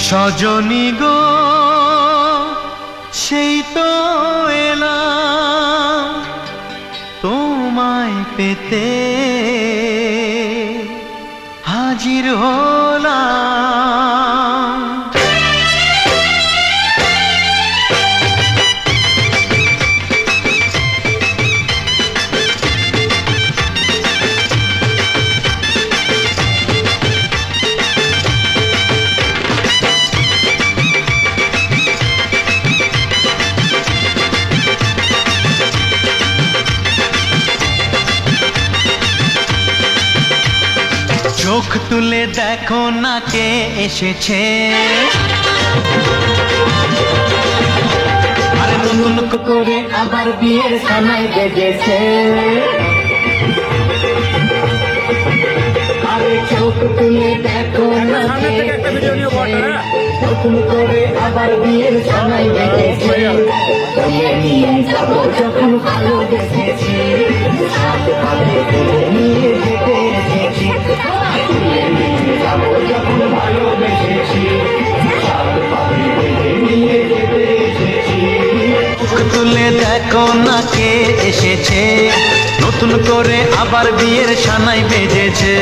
সজনী গো সেই তো এলাম তোমায় পেতে হাজির হলাম। চোখ তুলে দেখো না কে এসেছে, আরে নতুন করে আবার বিয়ের সানাই বেজেছে। আরে চোখ তুলে দেখো না কে এসেছে, নতুন করে আবার বিয়ের সানাই বেজেছে। তুলে নিয়ে যাবো যখন ভালোবেসেছি, সাত পাতে তুলে নিয়ে যেতে এসেছি। তুলে নিয়ে যাবো যখন ভালোবেসেছি, সাত পাতে তুলে নিয়ে যেতে এসেছি। চোখ তুলে দেখো না কে এসেছে, নতুন করে আবার বিয়ের সানাই বেজেছে।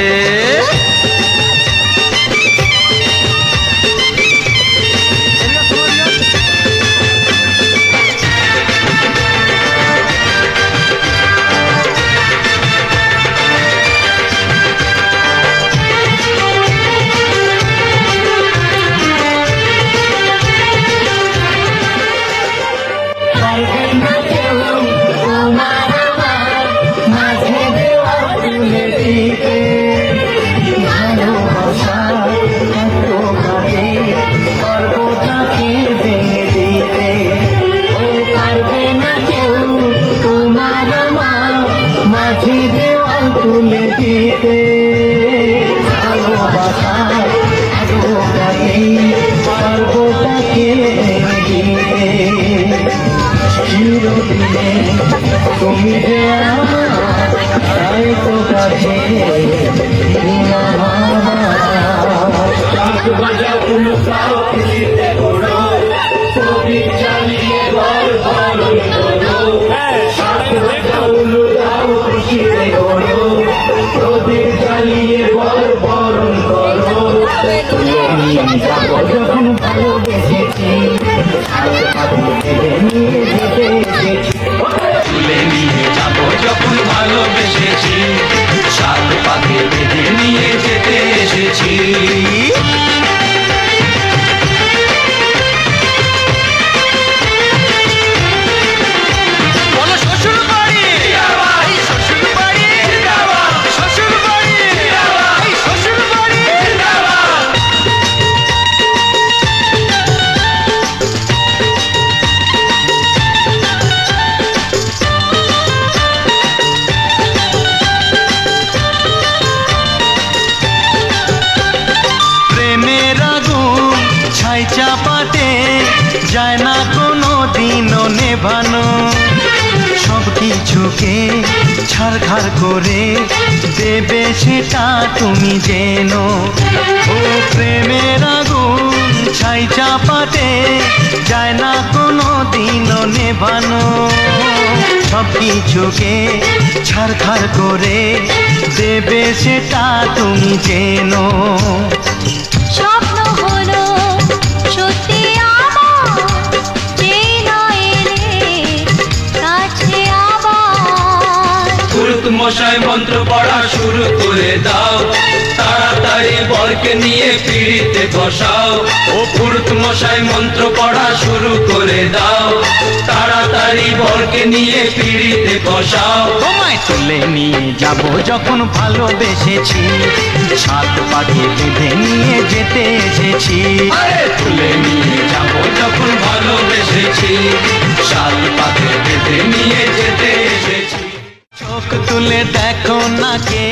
তুলে দিতে ভালোবাসার পারবো তাকে দিতে। চিরদিনে তুমি যে আমার, তাই তো কাছে চালিয়ে ঘর বরণ করো, খুশিতে করো, প্রদীপ জ্বালিয়ে ঘর বরণ করো। তুলে নিয়ে যাবো যখন ভালোবেসেছি, নিয়ে যেতে এসেছি। তুলে নিয়ে যাবো যখন ভালোবেসেছি, সাত পাতে বেঁধে নিয়ে যেতে এসেছি। চাপাতে যায় না কোনো দিনও নেভানো, সব কিছুকে ছাড়খাড় করে দেবে সেটা তুমি জেনো। ও প্রেমের আগুন ছাই চাপাতে যায় না কোনো দিনও নেভানো, সব কিছুকে ছাড়খাড় করে দেবে সেটা তুমি জেনো। স্বপ্ন হলো সত্যি আমার, যেই না এলে কাছে আবার। পুরুত মশাই মন্ত্র পড়া শুরু করে দাও, তাড়াতাড়ি বরকে নিয়ে পিড়িতে বসাও। ও পুরুত মশাই মন্ত্র পড়া শুরু করে দাও, তাড়াতাড়ি বরকে নিয়ে পিড়িতে বসাও। তোমায় তুলে নিয়ে যাবো যখন ভালোবেসেছি, সাত পাকে বেঁধে নিয়ে যেতে এসেছি। তুলে নিয়ে যাবো যখন ভালোবেসেছি, সাত পাকে বেঁধে নিয়ে যেতে এসেছি। চোখ তুলে দেখো না কে